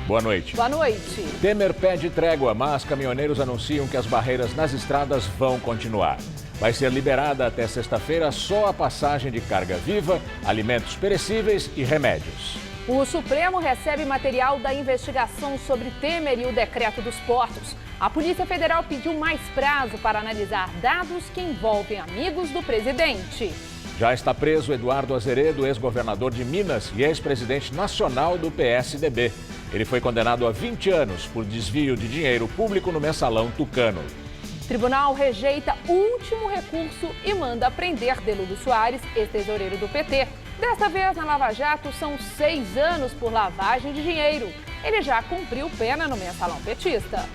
Boa noite. Boa noite. Temer pede trégua, mas caminhoneiros anunciam que as barreiras nas estradas vão continuar. Vai ser liberada até sexta-feira só a passagem de carga viva, alimentos perecíveis e remédios. O Supremo recebe material da investigação sobre Temer e o decreto dos portos. A Polícia Federal pediu mais prazo para analisar dados que envolvem amigos do presidente. Já está preso Eduardo Azeredo, ex-governador de Minas e ex-presidente nacional do PSDB. Ele foi condenado a 20 anos por desvio de dinheiro público no mensalão Tucano. Tribunal rejeita último recurso e manda prender Delúbio Soares, ex-tesoureiro do PT. Desta vez, na Lava Jato, são 6 anos por lavagem de dinheiro. Ele já cumpriu pena no mensalão petista.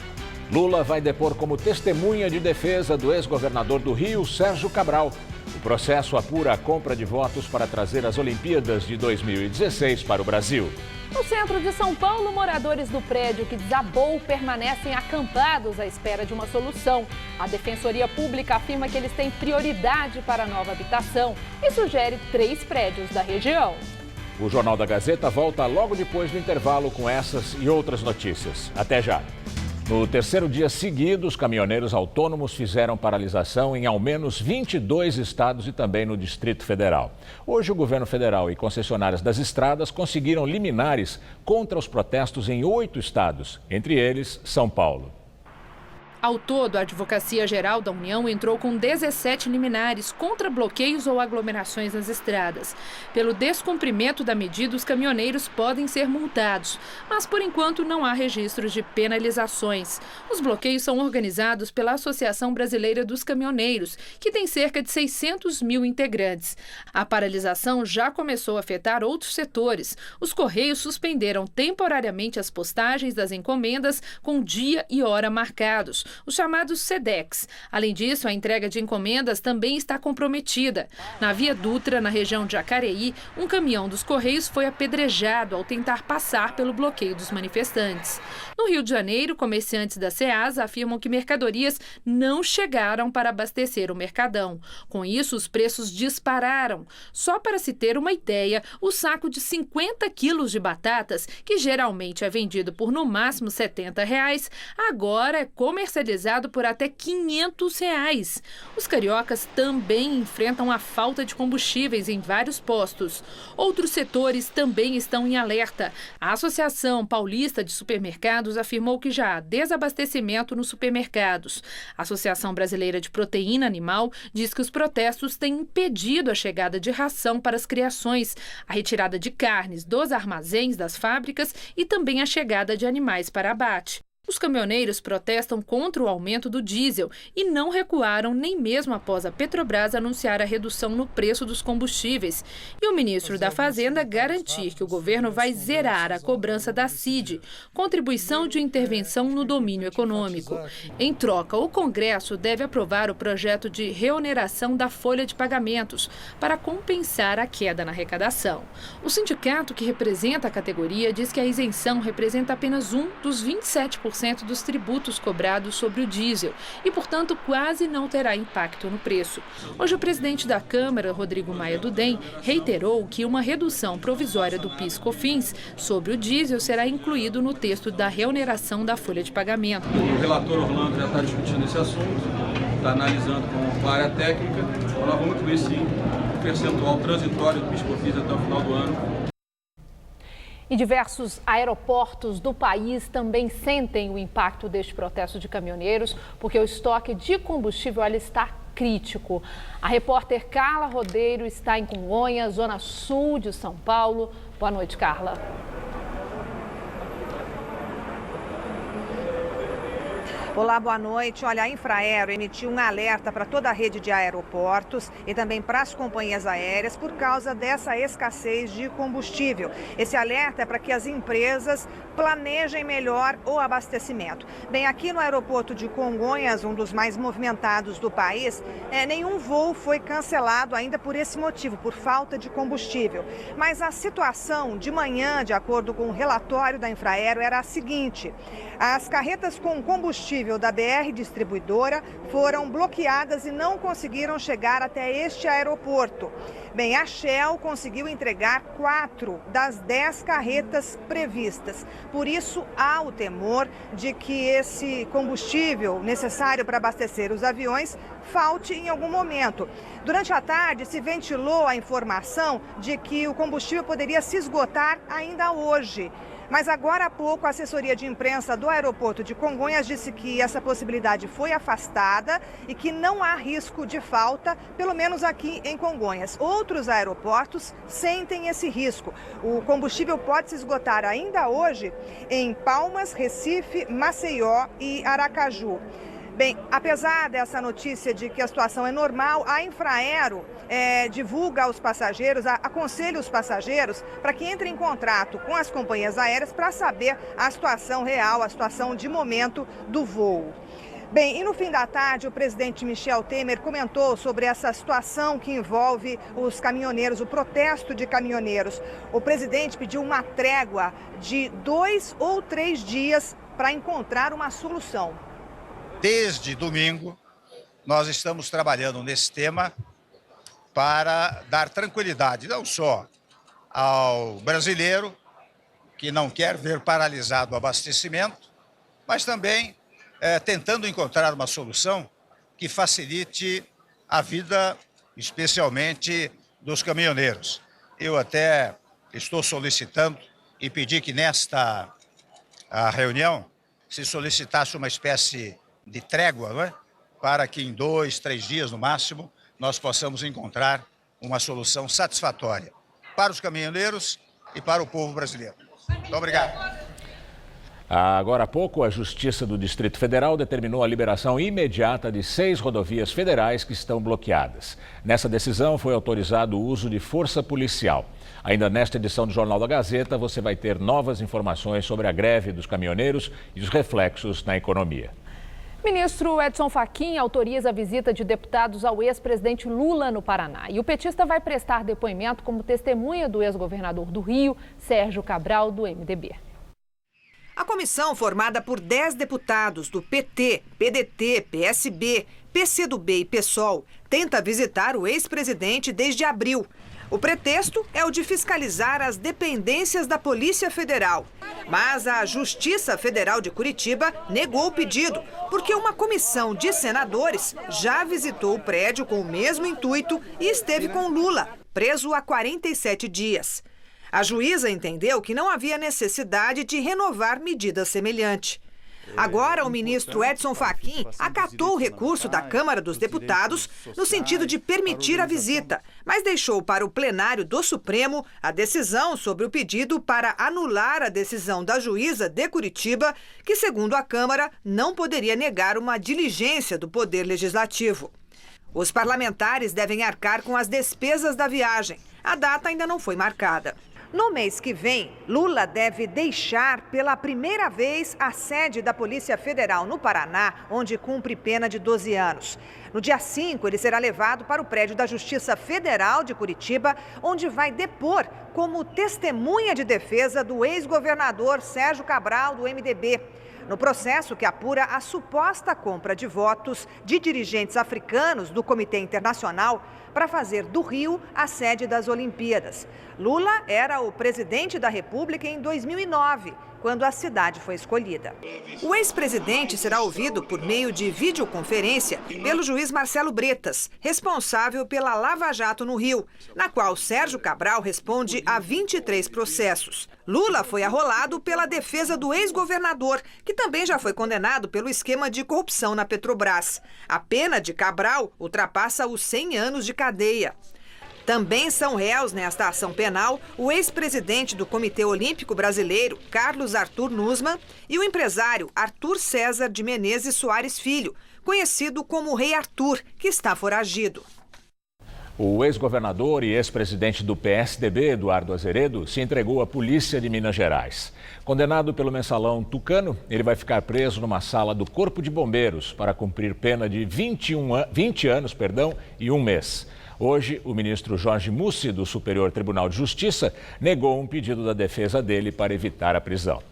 Lula vai depor como testemunha de defesa do ex-governador do Rio, Sérgio Cabral. O processo apura a compra de votos para trazer as Olimpíadas de 2016 para o Brasil. No centro de São Paulo, moradores do prédio que desabou permanecem acampados à espera de uma solução. A Defensoria Pública afirma que eles têm prioridade para a nova habitação e sugere 3 prédios da região. O Jornal da Gazeta volta logo depois do intervalo com essas e outras notícias. Até já! No terceiro dia seguido, os caminhoneiros autônomos fizeram paralisação em ao menos 22 estados e também no Distrito Federal. Hoje, o governo federal e concessionárias das estradas conseguiram liminares contra os protestos em 8 estados, entre eles São Paulo. Ao todo, a Advocacia Geral da União entrou com 17 liminares contra bloqueios ou aglomerações nas estradas. Pelo descumprimento da medida, os caminhoneiros podem ser multados, mas por enquanto não há registros de penalizações. Os bloqueios são organizados pela Associação Brasileira dos Caminhoneiros, que tem cerca de 600 mil integrantes. A paralisação já começou a afetar outros setores. Os Correios suspenderam temporariamente as postagens das encomendas com dia e hora marcados, os chamados SEDEX. Além disso, a entrega de encomendas também está comprometida. Na Via Dutra, na região de Jacareí, um caminhão dos Correios foi apedrejado ao tentar passar pelo bloqueio dos manifestantes. No Rio de Janeiro, comerciantes da Ceasa afirmam que mercadorias não chegaram para abastecer o Mercadão. Com isso, os preços dispararam. Só para se ter uma ideia, o saco de 50 quilos de batatas, que geralmente é vendido por no máximo R$ 70, agora é comercializado por até R$ 500. Os cariocas também enfrentam a falta de combustíveis em vários postos. Outros setores também estão em alerta. A Associação Paulista de Supermercados afirmou que já há desabastecimento nos supermercados. A Associação Brasileira de Proteína Animal diz que os protestos têm impedido a chegada de ração para as criações, a retirada de carnes dos armazéns das fábricas e também a chegada de animais para abate. Os caminhoneiros protestam contra o aumento do diesel e não recuaram nem mesmo após a Petrobras anunciar a redução no preço dos combustíveis. E o ministro da Fazenda garantir que o governo vai zerar a cobrança da CID, Contribuição de Intervenção no Domínio Econômico. Em troca, o Congresso deve aprovar o projeto de reoneração da folha de pagamentos para compensar a queda na arrecadação. O sindicato que representa a categoria diz que a isenção representa apenas um dos 27% dos tributos cobrados sobre o diesel e, portanto, quase não terá impacto no preço. Hoje, o presidente da Câmara, Rodrigo Maia do DEM, reiterou que uma redução provisória do PIS/COFINS sobre o diesel será incluído no texto da reoneração da folha de pagamento. O relator Orlando já está discutindo esse assunto, está analisando com a área técnica. Nós vamos incluir, sim, o percentual transitório do PIS/COFINS até o final do ano. E diversos aeroportos do país também sentem o impacto deste protesto de caminhoneiros, porque o estoque de combustível está crítico. A repórter Carla Rodeiro está em Congonhas, zona sul de São Paulo. Boa noite, Carla. Olá, boa noite. Olha, a Infraero emitiu um alerta para toda a rede de aeroportos e também para as companhias aéreas por causa dessa escassez de combustível. Esse alerta é para que as empresas planejem melhor o abastecimento. Bem, aqui no aeroporto de Congonhas, um dos mais movimentados do país, nenhum voo foi cancelado ainda por esse motivo, por falta de combustível. Mas a situação de manhã, de acordo com o relatório da Infraero, era a seguinte: as carretas com combustível combustível da BR Distribuidora foram bloqueadas e não conseguiram chegar até este aeroporto. Bem, a Shell conseguiu entregar 4 das 10 carretas previstas. Por isso, há o temor de que esse combustível necessário para abastecer os aviões falte em algum momento. Durante a tarde, se ventilou a informação de que o combustível poderia se esgotar ainda hoje. Mas agora há pouco, a assessoria de imprensa do aeroporto de Congonhas disse que essa possibilidade foi afastada e que não há risco de falta, pelo menos aqui em Congonhas. Outros aeroportos sentem esse risco. O combustível pode se esgotar ainda hoje em Palmas, Recife, Maceió e Aracaju. Bem, apesar dessa notícia de que a situação é normal, a Infraero divulga aos passageiros, aconselha os passageiros para que entrem em contato com as companhias aéreas para saber a situação real, a situação de momento do voo. Bem, e no fim da tarde, o presidente Michel Temer comentou sobre essa situação que envolve os caminhoneiros, o protesto de caminhoneiros. O presidente pediu uma trégua de 2 ou 3 dias para encontrar uma solução. Desde domingo, nós estamos trabalhando nesse tema para dar tranquilidade, não só ao brasileiro, que não quer ver paralisado o abastecimento, mas também tentando encontrar uma solução que facilite a vida, especialmente dos caminhoneiros. Eu até estou solicitando e pedi que nesta reunião se solicitasse uma espécie de trégua, não é? Para que em 2, 3 dias no máximo nós possamos encontrar uma solução satisfatória para os caminhoneiros e para o povo brasileiro. Muito obrigado. Agora há pouco, a Justiça do Distrito Federal determinou a liberação imediata de 6 rodovias federais que estão bloqueadas. Nessa decisão foi autorizado o uso de força policial. Ainda nesta edição do Jornal da Gazeta, você vai ter novas informações sobre a greve dos caminhoneiros e os reflexos na economia. Ministro Edson Fachin autoriza a visita de deputados ao ex-presidente Lula no Paraná. E o petista vai prestar depoimento como testemunha do ex-governador do Rio, Sérgio Cabral, do MDB. A comissão, formada por 10 deputados do PT, PDT, PSB, PCdoB e PSOL, tenta visitar o ex-presidente desde abril. O pretexto é o de fiscalizar as dependências da Polícia Federal. Mas a Justiça Federal de Curitiba negou o pedido, porque uma comissão de senadores já visitou o prédio com o mesmo intuito e esteve com Lula, preso há 47 dias. A juíza entendeu que não havia necessidade de renovar medida semelhante. Agora, o ministro Edson Fachin acatou o recurso da Câmara dos Deputados no sentido de permitir a visita, mas deixou para o plenário do Supremo a decisão sobre o pedido para anular a decisão da juíza de Curitiba, que, segundo a Câmara, não poderia negar uma diligência do Poder Legislativo. Os parlamentares devem arcar com as despesas da viagem. A data ainda não foi marcada. No mês que vem, Lula deve deixar pela primeira vez a sede da Polícia Federal no Paraná, onde cumpre pena de 12 anos. No dia 5, ele será levado para o prédio da Justiça Federal de Curitiba, onde vai depor como testemunha de defesa do ex-governador Sérgio Cabral, do MDB. No processo que apura a suposta compra de votos de dirigentes africanos do Comitê Internacional para fazer do Rio a sede das Olimpíadas. Lula era o presidente da República em 2009, quando a cidade foi escolhida. O ex-presidente será ouvido por meio de videoconferência pelo juiz Marcelo Bretas, responsável pela Lava Jato no Rio, na qual Sérgio Cabral responde a 23 processos. Lula foi arrolado pela defesa do ex-governador, que também já foi condenado pelo esquema de corrupção na Petrobras. A pena de Cabral ultrapassa os 100 anos de cadeia. Também são réus nesta ação penal o ex-presidente do Comitê Olímpico Brasileiro, Carlos Arthur Nussmann, e o empresário Arthur César de Menezes Soares Filho, conhecido como Rei Arthur, que está foragido. O ex-governador e ex-presidente do PSDB, Eduardo Azeredo, se entregou à polícia de Minas Gerais. Condenado pelo mensalão tucano, ele vai ficar preso numa sala do Corpo de Bombeiros para cumprir pena de 20 anos e 1 mês. Hoje, o ministro Jorge Mussi, do Superior Tribunal de Justiça, negou um pedido da defesa dele para evitar a prisão.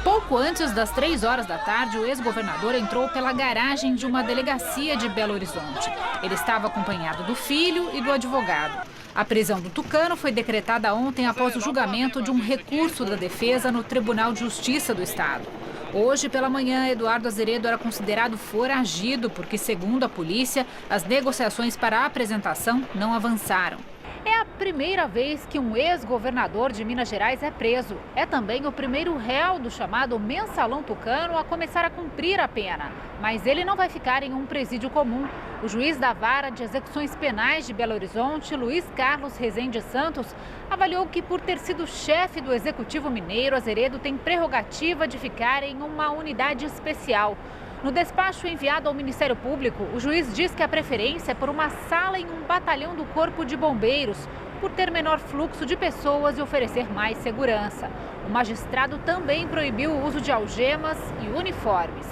Pouco antes das 3 horas da tarde, o ex-governador entrou pela garagem de uma delegacia de Belo Horizonte. Ele estava acompanhado do filho e do advogado. A prisão do tucano foi decretada ontem após o julgamento de um recurso da defesa no Tribunal de Justiça do Estado. Hoje, pela manhã, Eduardo Azeredo era considerado foragido porque, segundo a polícia, as negociações para a apresentação não avançaram. É a primeira vez que um ex-governador de Minas Gerais é preso. É também o primeiro réu do chamado Mensalão Tucano a começar a cumprir a pena. Mas ele não vai ficar em um presídio comum. O juiz da Vara de Execuções Penais de Belo Horizonte, Luiz Carlos Rezende Santos, avaliou que, por ter sido chefe do Executivo Mineiro, Azeredo tem prerrogativa de ficar em uma unidade especial. No despacho enviado ao Ministério Público, o juiz diz que a preferência é por uma sala em um batalhão do Corpo de Bombeiros, por ter menor fluxo de pessoas e oferecer mais segurança. O magistrado também proibiu o uso de algemas e uniformes.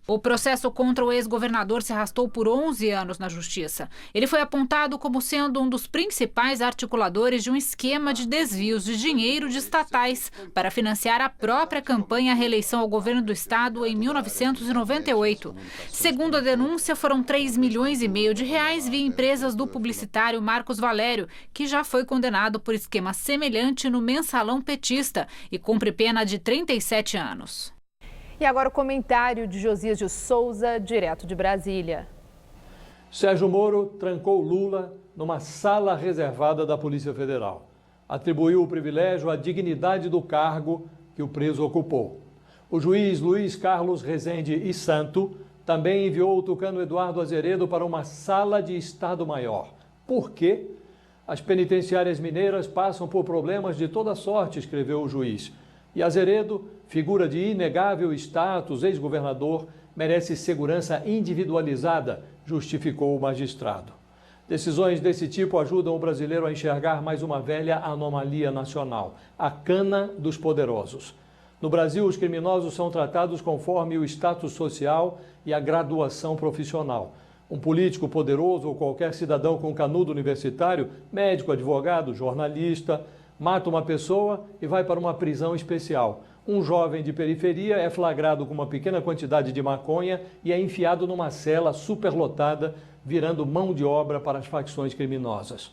O processo contra o ex-governador se arrastou por 11 anos na Justiça. Ele foi apontado como sendo um dos principais articuladores de um esquema de desvios de dinheiro de estatais para financiar a própria campanha à reeleição ao governo do estado em 1998. Segundo a denúncia, foram 3,5 milhões de reais via empresas do publicitário Marcos Valério, que já foi condenado por esquema semelhante no Mensalão petista e cumpre pena de 37 anos. E agora o comentário de Josias de Souza, direto de Brasília. Sérgio Moro trancou Lula numa sala reservada da Polícia Federal. Atribuiu o privilégio à dignidade do cargo que o preso ocupou. O juiz Luiz Carlos Rezende e Santo também enviou o tucano Eduardo Azeredo para uma sala de Estado-Maior. Por quê? As penitenciárias mineiras passam por problemas de toda sorte, escreveu o juiz. E Azeredo, figura de inegável status, ex-governador, merece segurança individualizada, justificou o magistrado. Decisões desse tipo ajudam o brasileiro a enxergar mais uma velha anomalia nacional, a cana dos poderosos. No Brasil, os criminosos são tratados conforme o status social e a graduação profissional. Um político poderoso ou qualquer cidadão com canudo universitário, médico, advogado, jornalista, mata uma pessoa e vai para uma prisão especial. Um jovem de periferia é flagrado com uma pequena quantidade de maconha e é enfiado numa cela superlotada, virando mão de obra para as facções criminosas.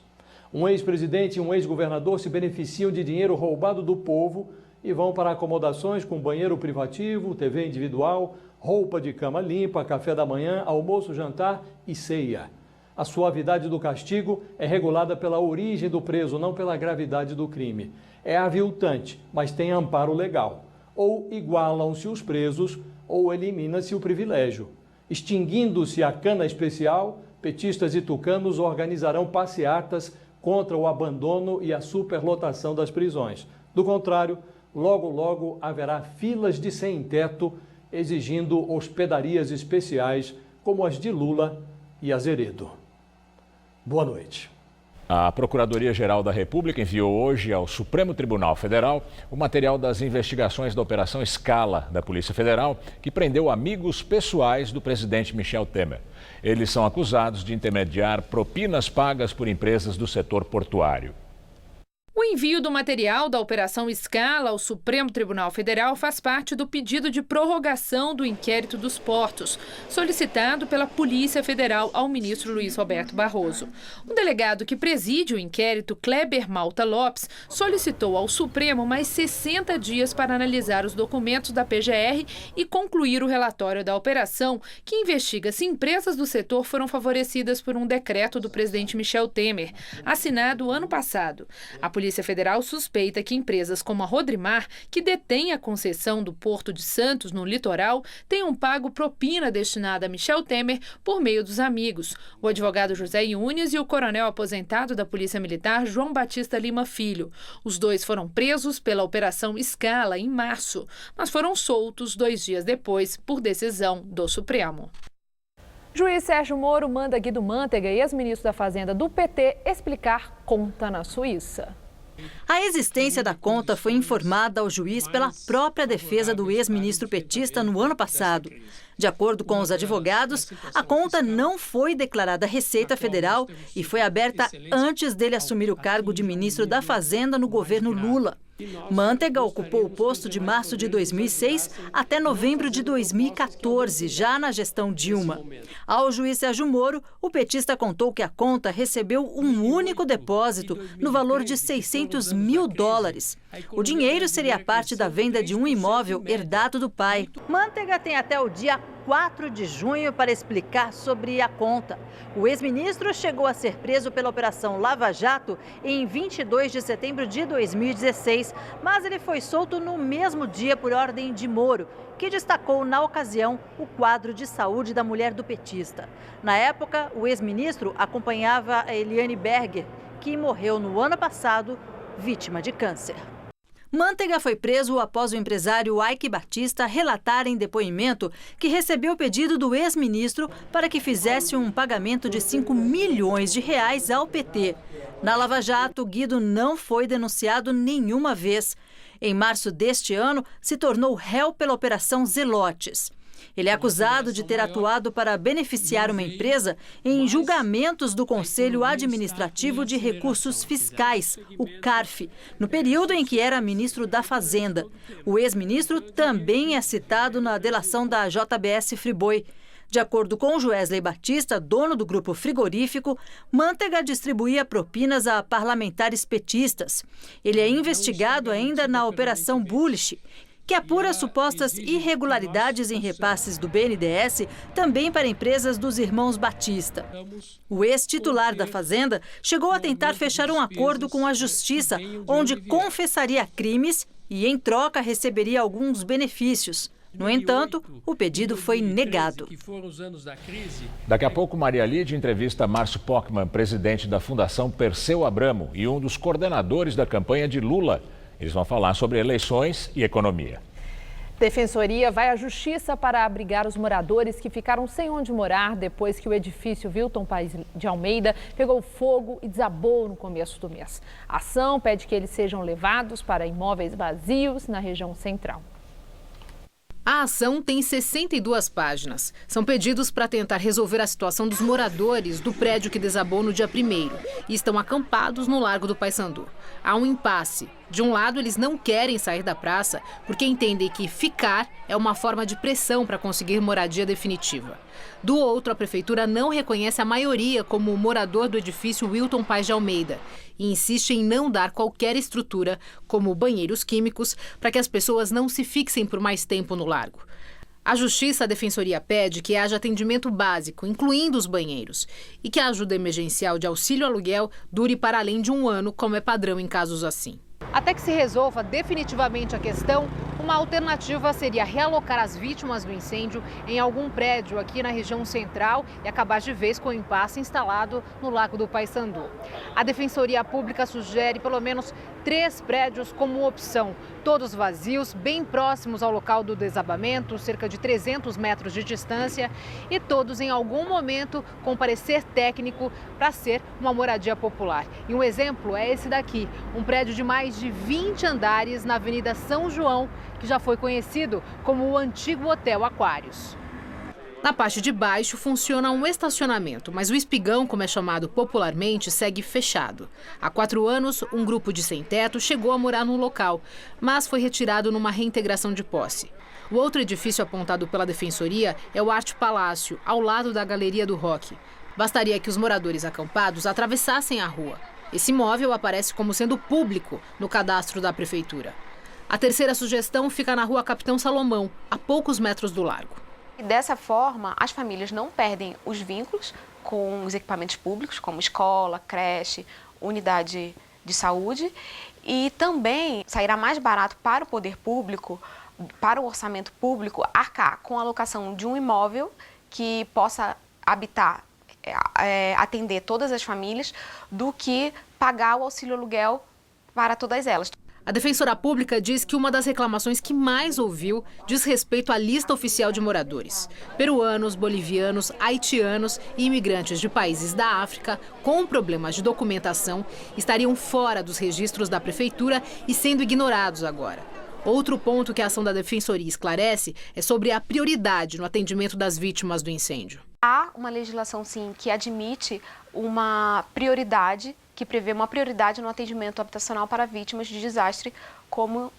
Um ex-presidente e um ex-governador se beneficiam de dinheiro roubado do povo e vão para acomodações com banheiro privativo, TV individual, roupa de cama limpa, café da manhã, almoço, jantar e ceia. A suavidade do castigo é regulada pela origem do preso, não pela gravidade do crime. É aviltante, mas tem amparo legal. Ou igualam-se os presos, ou elimina-se o privilégio. Extinguindo-se a cana especial, petistas e tucanos organizarão passeatas contra o abandono e a superlotação das prisões. Do contrário, logo, logo haverá filas de sem-teto exigindo hospedarias especiais como as de Lula e Azeredo. Boa noite. A Procuradoria-Geral da República enviou hoje ao Supremo Tribunal Federal o material das investigações da Operação Scala da Polícia Federal, que prendeu amigos pessoais do presidente Michel Temer. Eles são acusados de intermediar propinas pagas por empresas do setor portuário. O envio do material da Operação Scala ao Supremo Tribunal Federal faz parte do pedido de prorrogação do inquérito dos portos, solicitado pela Polícia Federal ao ministro Luiz Roberto Barroso. O delegado que preside o inquérito, Kleber Malta Lopes, solicitou ao Supremo mais 60 dias para analisar os documentos da PGR e concluir o relatório da operação, que investiga se empresas do setor foram favorecidas por um decreto do presidente Michel Temer, assinado ano passado. A Polícia Federal suspeita que empresas como a Rodrimar, que detém a concessão do Porto de Santos no litoral, tenham pago propina destinada a Michel Temer por meio dos amigos, o advogado José Yunes e o coronel aposentado da Polícia Militar João Batista Lima Filho. Os dois foram presos pela Operação Scala em março, mas foram soltos 2 dias depois por decisão do Supremo. Juiz Sérgio Moro manda Guido Mantega, ex-ministro da Fazenda do PT, explicar conta na Suíça. A existência da conta foi informada ao juiz pela própria defesa do ex-ministro petista no ano passado. De acordo com os advogados, a conta não foi declarada Receita Federal e foi aberta antes dele assumir o cargo de ministro da Fazenda no governo Lula. Mantega ocupou o posto de março de 2006 até novembro de 2014, já na gestão Dilma. Ao juiz Sérgio Moro, o petista contou que a conta recebeu um único depósito no valor de $600 mil. O dinheiro seria parte da venda de um imóvel herdado do pai. Mantega tem até o dia 4 de junho para explicar sobre a conta. O ex-ministro chegou a ser preso pela Operação Lava Jato em 22 de setembro de 2016, mas ele foi solto no mesmo dia por ordem de Moro, que destacou na ocasião o quadro de saúde da mulher do petista. Na época, o ex-ministro acompanhava a Eliane Berger, que morreu no ano passado, vítima de câncer. Mantega foi preso após o empresário Ike Batista relatar em depoimento que recebeu o pedido do ex-ministro para que fizesse um pagamento de R$5 milhões ao PT. Na Lava Jato, Guido não foi denunciado nenhuma vez. Em março deste ano, se tornou réu pela Operação Zelotes. Ele é acusado de ter atuado para beneficiar uma empresa em julgamentos do Conselho Administrativo de Recursos Fiscais, o CARF, no período em que era ministro da Fazenda. O ex-ministro também é citado na delação da JBS Friboi. De acordo com Joesley Batista, dono do grupo frigorífico, Mantega distribuía propinas a parlamentares petistas. Ele é investigado ainda na Operação Bullish, que apura supostas irregularidades em repasses do BNDES também para empresas dos irmãos Batista. O ex-titular da Fazenda chegou a tentar fechar um acordo com a Justiça, onde confessaria crimes e, em troca, receberia alguns benefícios. No entanto, o pedido foi negado. Daqui a pouco, Maria Lídia entrevista Márcio Pockmann, presidente da Fundação Perseu Abramo e um dos coordenadores da campanha de Lula. Eles vão falar sobre eleições e economia. Defensoria vai à justiça para abrigar os moradores que ficaram sem onde morar depois que o edifício Wilton Paes de Almeida pegou fogo e desabou no começo do mês. A ação pede que eles sejam levados para imóveis vazios na região central. A ação tem 62 páginas. São pedidos para tentar resolver a situação dos moradores do prédio que desabou no dia 1º e estão acampados no Largo do Paissandu. Há um impasse. De um lado, eles não querem sair da praça porque entendem que ficar é uma forma de pressão para conseguir moradia definitiva. Do outro, a prefeitura não reconhece a maioria como morador do edifício Wilton Paes de Almeida e insiste em não dar qualquer estrutura, como banheiros químicos, para que as pessoas não se fixem por mais tempo no largo. A Justiça, a Defensoria pede que haja atendimento básico, incluindo os banheiros, e que a ajuda emergencial de auxílio aluguel dure para além de 1 ano, como é padrão em casos assim. Até que se resolva definitivamente a questão, uma alternativa seria realocar as vítimas do incêndio em algum prédio aqui na região central e acabar de vez com o impasse instalado no Lago do Paissandu. A Defensoria Pública sugere pelo menos 3 prédios como opção, todos vazios, bem próximos ao local do desabamento, cerca de 300 metros de distância, e todos em algum momento com parecer técnico para ser uma moradia popular. E um exemplo é esse daqui, um prédio de mais de 20 andares na Avenida São João, que já foi conhecido como o antigo Hotel Aquários. Na parte de baixo funciona um estacionamento, mas o espigão, como é chamado popularmente, segue fechado. Há 4 anos, um grupo de sem-teto chegou a morar no local, mas foi retirado numa reintegração de posse. O outro edifício apontado pela Defensoria é o Arte Palácio, ao lado da Galeria do Rock. Bastaria que os moradores acampados atravessassem a rua. Esse imóvel aparece como sendo público no cadastro da Prefeitura. A terceira sugestão fica na Rua Capitão Salomão, a poucos metros do largo. Dessa forma, as famílias não perdem os vínculos com os equipamentos públicos, como escola, creche, unidade de saúde, e também sairá mais barato para o poder público, para o orçamento público, arcar com a alocação de um imóvel que possa habitar, atender todas as famílias, do que pagar o auxílio aluguel para todas elas. A defensora pública diz que uma das reclamações que mais ouviu diz respeito à lista oficial de moradores. Peruanos, bolivianos, haitianos e imigrantes de países da África com problemas de documentação estariam fora dos registros da prefeitura e sendo ignorados agora. Outro ponto que a ação da Defensoria esclarece é sobre a prioridade no atendimento das vítimas do incêndio. Há uma legislação, sim, que admite uma prioridade, que prevê uma prioridade no atendimento habitacional para vítimas de desastre como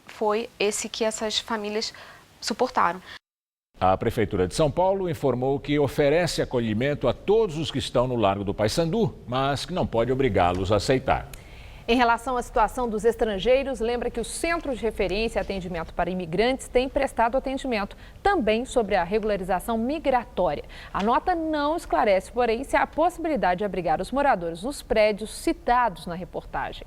foi esse que essas famílias suportaram. A Prefeitura de São Paulo informou que oferece acolhimento a todos os que estão no Largo do Paissandu, mas que não pode obrigá-los a aceitar. Em relação à situação dos estrangeiros, lembra que o Centro de Referência e Atendimento para Imigrantes tem prestado atendimento também sobre a regularização migratória. A nota não esclarece, porém, se há a possibilidade de abrigar os moradores nos prédios citados na reportagem.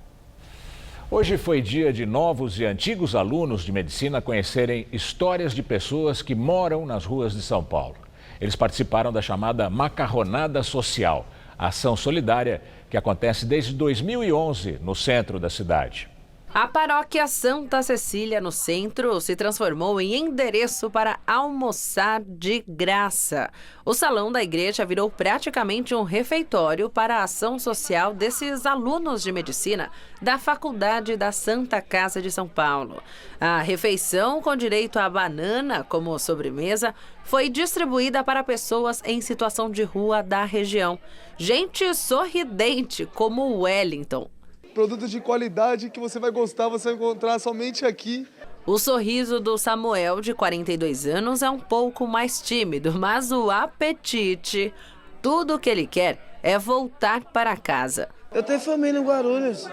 Hoje foi dia de novos e antigos alunos de medicina conhecerem histórias de pessoas que moram nas ruas de São Paulo. Eles participaram da chamada Macarronada Social, ação solidária que acontece desde 2011 no centro da cidade. A paróquia Santa Cecília, no centro, se transformou em endereço para almoçar de graça. O salão da igreja virou praticamente um refeitório para a ação social desses alunos de medicina da Faculdade da Santa Casa de São Paulo. A refeição, com direito a banana como sobremesa, foi distribuída para pessoas em situação de rua da região. Gente sorridente como o Wellington. Produtos de qualidade que você vai gostar, você vai encontrar somente aqui. O sorriso do Samuel, de 42 anos, é um pouco mais tímido, mas o apetite, tudo o que ele quer é voltar para casa. Eu tenho família em Guarulhos,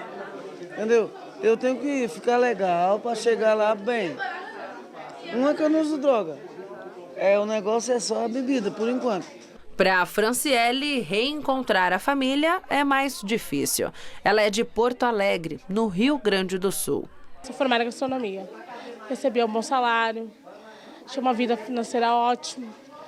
entendeu? Eu tenho que ficar legal para chegar lá bem. Não é que eu não uso droga, o negócio é só a bebida, por enquanto. Para a Franciele, reencontrar a família é mais difícil. Ela é de Porto Alegre, no Rio Grande do Sul. Sou formada em gastronomia, recebi um bom salário, tinha uma vida financeira ótima.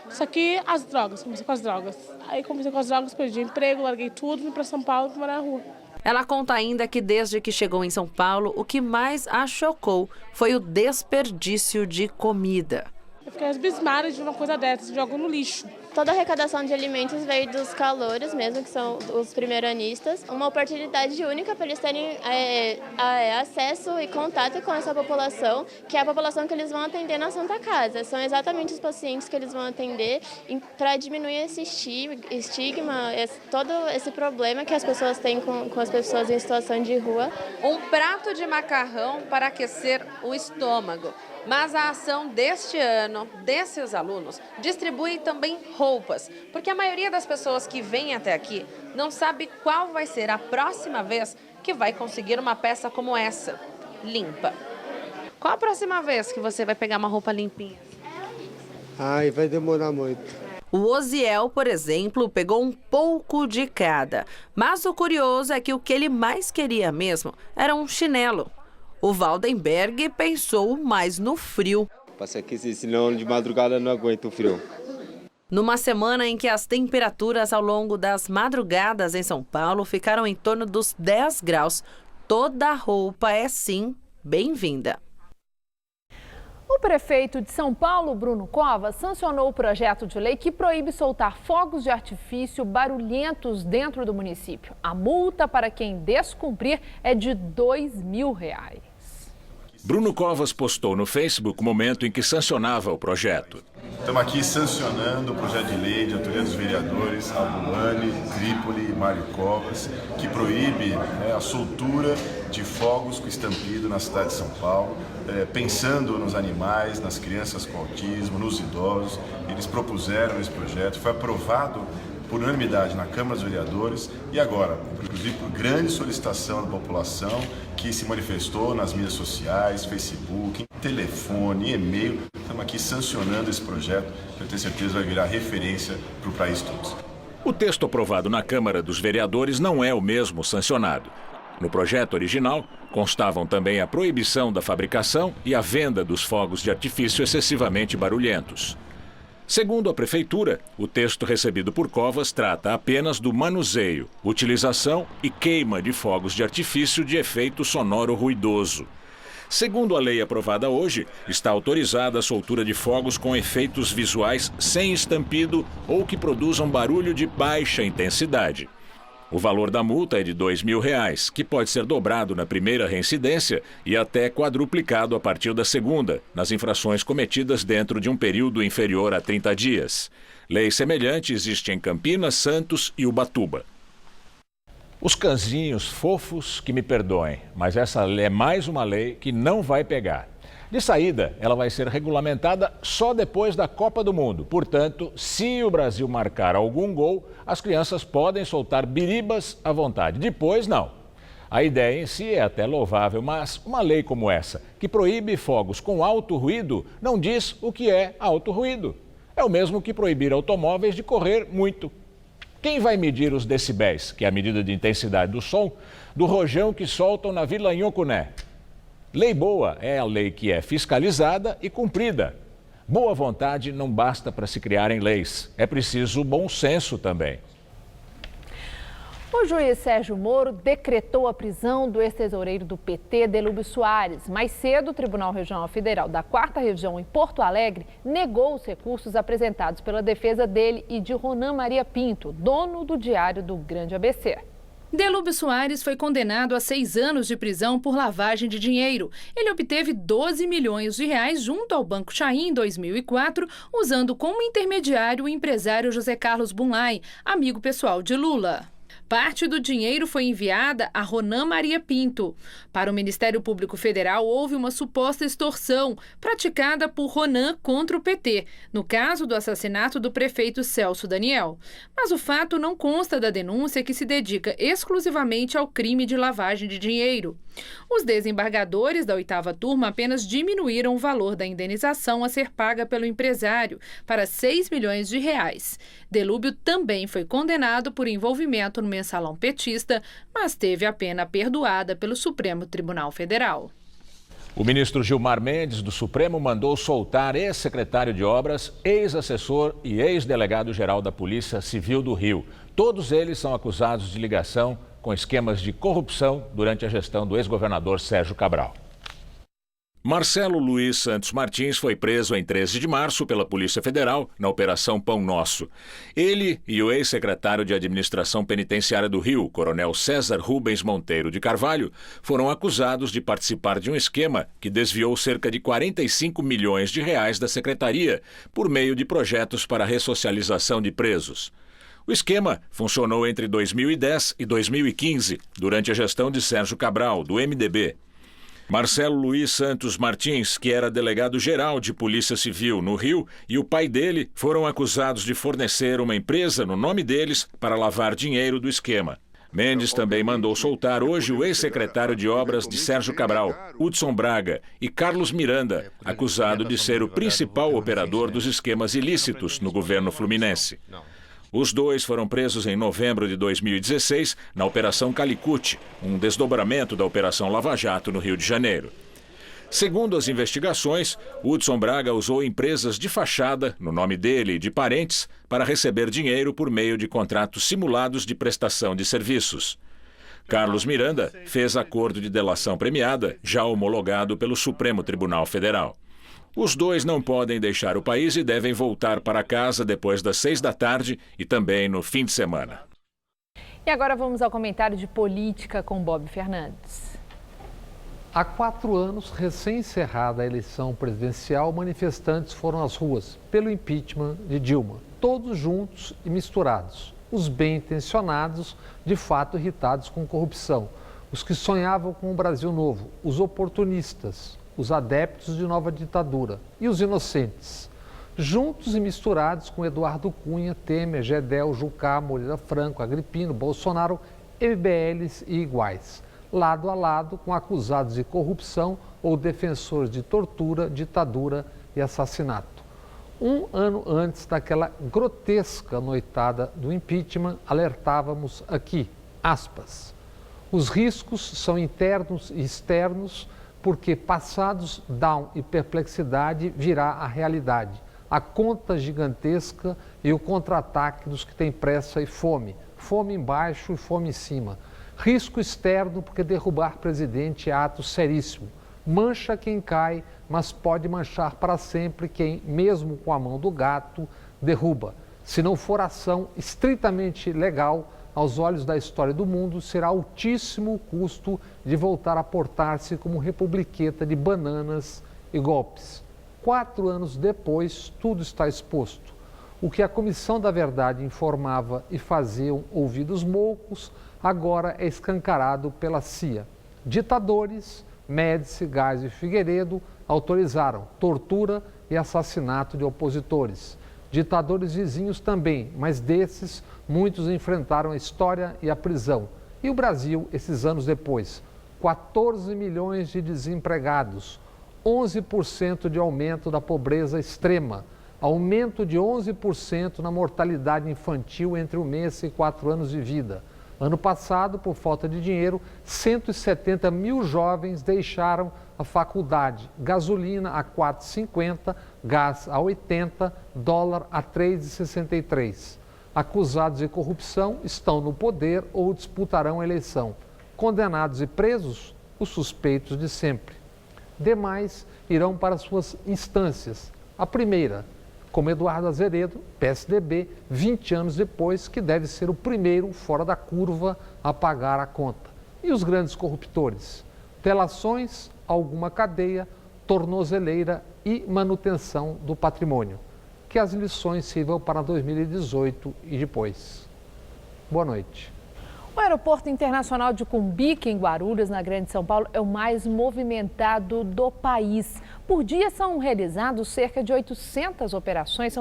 Só que as drogas, comecei com as drogas. Aí comecei com as drogas, perdi o emprego, larguei tudo, vim para São Paulo para morar na rua. Ela conta ainda que desde que chegou em São Paulo, o que mais a chocou foi o desperdício de comida. Eu fiquei abismada de uma coisa dessas, jogo no lixo. Toda a arrecadação de alimentos veio dos calouros mesmo, que são os primeiranistas. Uma oportunidade única para eles terem acesso e contato com essa população, que é a população que eles vão atender na Santa Casa. São exatamente os pacientes que eles vão atender para diminuir esse estigma, todo esse problema que as pessoas têm com as pessoas em situação de rua. Um prato de macarrão para aquecer o estômago. Mas a ação deste ano, desses alunos, distribui também roupas, porque a maioria das pessoas que vêm até aqui não sabe qual vai ser a próxima vez que vai conseguir uma peça como essa, limpa. Qual a próxima vez que você vai pegar uma roupa limpinha? Ai, vai demorar muito. O Osiel, por exemplo, pegou um pouco de cada, mas o curioso é que o que ele mais queria mesmo era um chinelo. O Valdenberg pensou mais no frio. Passa aqui, senão de madrugada não aguento o frio. Numa semana em que as temperaturas ao longo das madrugadas em São Paulo ficaram em torno dos 10 graus, toda roupa é sim bem-vinda. O prefeito de São Paulo, Bruno Covas, sancionou o projeto de lei que proíbe soltar fogos de artifício barulhentos dentro do município. A multa para quem descumprir é de R$ 2.000. Bruno Covas postou no Facebook o momento em que sancionava o projeto. Estamos aqui sancionando o projeto de lei de autoria dos vereadores Albulani, Trípoli e Mário Covas, que proíbe a soltura de fogos com estampido na cidade de São Paulo, pensando nos animais, nas crianças com autismo, nos idosos. Eles propuseram esse projeto, foi aprovado por unanimidade na Câmara dos Vereadores e agora, inclusive por grande solicitação da população que se manifestou nas mídias sociais, Facebook, telefone, e-mail. Estamos aqui sancionando esse projeto, que eu tenho certeza vai virar referência para o país todo. O texto aprovado na Câmara dos Vereadores não é o mesmo sancionado. No projeto original, constavam também a proibição da fabricação e a venda dos fogos de artifício excessivamente barulhentos. Segundo a Prefeitura, o texto recebido por Covas trata apenas do manuseio, utilização e queima de fogos de artifício de efeito sonoro ruidoso. Segundo a lei aprovada hoje, está autorizada a soltura de fogos com efeitos visuais sem estampido ou que produzam barulho de baixa intensidade. O valor da multa é de R$ 2.000, que pode ser dobrado na primeira reincidência e até quadruplicado a partir da segunda, nas infrações cometidas dentro de um período inferior a 30 dias. Lei semelhante existe em Campinas, Santos e Ubatuba. Os cãezinhos fofos que me perdoem, mas essa é mais uma lei que não vai pegar. De saída, ela vai ser regulamentada só depois da Copa do Mundo. Portanto, se o Brasil marcar algum gol, as crianças podem soltar biribas à vontade. Depois, não. A ideia em si é até louvável, mas uma lei como essa, que proíbe fogos com alto ruído, não diz o que é alto ruído. É o mesmo que proibir automóveis de correr muito. Quem vai medir os decibéis, que é a medida de intensidade do som, do rojão que soltam na Vila Inhocuné? Lei boa é a lei que é fiscalizada e cumprida. Boa vontade não basta para se criarem leis, é preciso bom senso também. O juiz Sérgio Moro decretou a prisão do ex-tesoureiro do PT, Delúbio Soares. Mais cedo, o Tribunal Regional Federal da 4ª Região em Porto Alegre negou os recursos apresentados pela defesa dele e de Ronan Maria Pinto, dono do Diário do Grande ABC. Delúbio Soares foi condenado a 6 anos de prisão por lavagem de dinheiro. Ele obteve 12 milhões de reais junto ao Banco Chain em 2004, usando como intermediário o empresário José Carlos Bunlai, amigo pessoal de Lula. Parte do dinheiro foi enviada a Ronan Maria Pinto. Para o Ministério Público Federal, houve uma suposta extorsão praticada por Ronan contra o PT, no caso do assassinato do prefeito Celso Daniel. Mas o fato não consta da denúncia, que se dedica exclusivamente ao crime de lavagem de dinheiro. Os desembargadores da 8ª turma apenas diminuíram o valor da indenização a ser paga pelo empresário para 6 milhões de reais. Delúbio também foi condenado por envolvimento no mensalão petista, mas teve a pena perdoada pelo Supremo Tribunal Federal. O ministro Gilmar Mendes, do Supremo, mandou soltar ex-secretário de Obras, ex-assessor e ex-delegado-geral da Polícia Civil do Rio. Todos eles são acusados de ligação com esquemas de corrupção durante a gestão do ex-governador Sérgio Cabral. Marcelo Luiz Santos Martins foi preso em 13 de março pela Polícia Federal na Operação Pão Nosso. Ele e o ex-secretário de Administração Penitenciária do Rio, Coronel César Rubens Monteiro de Carvalho, foram acusados de participar de um esquema que desviou cerca de 45 milhões de reais da Secretaria por meio de projetos para a ressocialização de presos. O esquema funcionou entre 2010 e 2015, durante a gestão de Sérgio Cabral, do MDB. Marcelo Luiz Santos Martins, que era delegado-geral de Polícia Civil no Rio, e o pai dele foram acusados de fornecer uma empresa no nome deles para lavar dinheiro do esquema. Mendes também mandou soltar hoje o ex-secretário de Obras de Sérgio Cabral, Hudson Braga, e Carlos Miranda, acusado de ser o principal operador dos esquemas ilícitos no governo fluminense. Os dois foram presos em novembro de 2016 na Operação Calicut, um desdobramento da Operação Lava Jato no Rio de Janeiro. Segundo as investigações, Hudson Braga usou empresas de fachada, no nome dele e de parentes, para receber dinheiro por meio de contratos simulados de prestação de serviços. Carlos Miranda fez acordo de delação premiada, já homologado pelo Supremo Tribunal Federal. Os dois não podem deixar o país e devem voltar para casa depois das 6 da tarde e também no fim de semana. E agora vamos ao comentário de política com Bob Fernandes. Há 4 anos, recém-encerrada a eleição presidencial, manifestantes foram às ruas pelo impeachment de Dilma, todos juntos e misturados. Os bem-intencionados, de fato irritados com corrupção, os que sonhavam com um Brasil novo, os oportunistas, os adeptos de nova ditadura e os inocentes, juntos e misturados com Eduardo Cunha, Temer, Gedel, Jucá, Moreira Franco, Agripino, Bolsonaro, MBLs e iguais, lado a lado com acusados de corrupção ou defensores de tortura, ditadura e assassinato. Um ano antes daquela grotesca noitada do impeachment, alertávamos aqui, aspas, os riscos são internos e externos, porque passados down e perplexidade virá a realidade, a conta gigantesca e o contra-ataque dos que têm pressa e fome, fome embaixo e fome em cima. Risco externo, porque derrubar presidente é ato seríssimo. Mancha quem cai, mas pode manchar para sempre quem, mesmo com a mão do gato, derruba. Se não for ação estritamente legal, aos olhos da história do mundo, será altíssimo o custo de voltar a portar-se como republiqueta de bananas e golpes. 4 anos depois, tudo está exposto. O que a Comissão da Verdade informava e faziam ouvidos moucos, agora é escancarado pela CIA. Ditadores, Médici, Geisel e Figueiredo autorizaram tortura e assassinato de opositores. Ditadores vizinhos também, mas desses, muitos enfrentaram a história e a prisão. E o Brasil, esses anos depois, 14 milhões de desempregados, 11% de aumento da pobreza extrema, aumento de 11% na mortalidade infantil entre 1 mês e 4 anos de vida. Ano passado, por falta de dinheiro, 170 mil jovens deixaram a faculdade. Gasolina a R$ 4,50, gás a 80, dólar a 3,63. Acusados de corrupção estão no poder ou disputarão a eleição. Condenados e presos, os suspeitos de sempre. Demais irão para suas instâncias. A primeira, como Eduardo Azeredo, PSDB, 20 anos depois, que deve ser o primeiro fora da curva a pagar a conta. E os grandes corruptores? Delações, alguma cadeia, tornozeleira e manutenção do patrimônio. Que as lições sirvam para 2018 e depois. Boa noite. O Aeroporto Internacional de Cumbica, em Guarulhos, na Grande São Paulo, é o mais movimentado do país. Por dia são realizadas cerca de 800 operações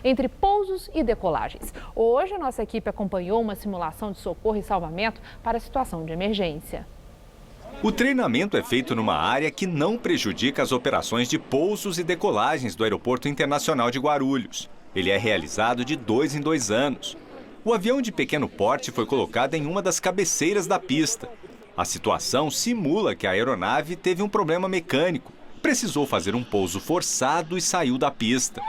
entre pousos e decolagens. Hoje, a nossa equipe acompanhou uma simulação de socorro e salvamento para a situação de emergência. O treinamento é feito numa área que não prejudica as operações de pousos e decolagens do Aeroporto Internacional de Guarulhos. Ele é realizado de 2 em 2 anos. O avião de pequeno porte foi colocado em uma das cabeceiras da pista. A situação simula que a aeronave teve um problema mecânico, precisou fazer um pouso forçado e saiu da pista.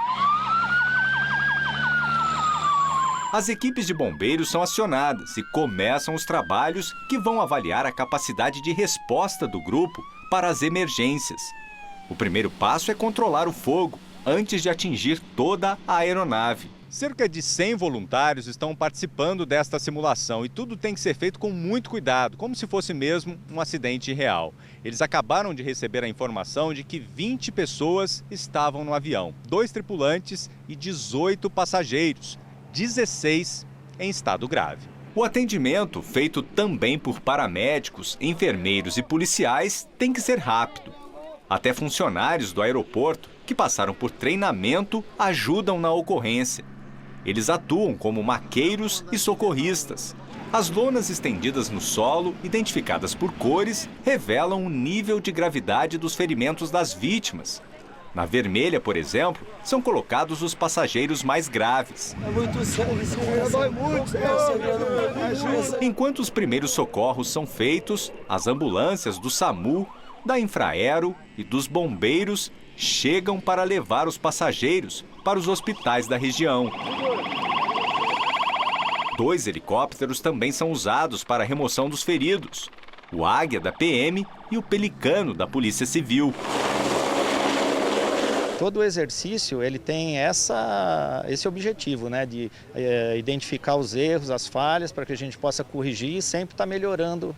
As equipes de bombeiros são acionadas e começam os trabalhos que vão avaliar a capacidade de resposta do grupo para as emergências. O primeiro passo é controlar o fogo antes de atingir toda a aeronave. Cerca de 100 voluntários estão participando desta simulação e tudo tem que ser feito com muito cuidado, como se fosse mesmo um acidente real. Eles acabaram de receber a informação de que 20 pessoas estavam no avião, 2 tripulantes e 18 passageiros, 16 em estado grave. O atendimento, feito também por paramédicos, enfermeiros e policiais, tem que ser rápido. Até funcionários do aeroporto, que passaram por treinamento, ajudam na ocorrência. Eles atuam como maqueiros e socorristas. As lonas estendidas no solo, identificadas por cores, revelam o nível de gravidade dos ferimentos das vítimas. Na vermelha, por exemplo, são colocados os passageiros mais graves. Enquanto os primeiros socorros são feitos, as ambulâncias do SAMU, da Infraero e dos bombeiros chegam para levar os passageiros para os hospitais da região. 2 helicópteros também são usados para a remoção dos feridos: o Águia da PM e o Pelicano da Polícia Civil. Todo o exercício ele tem esse objetivo, né, de identificar os erros, as falhas, para que a gente possa corrigir e sempre estar melhorando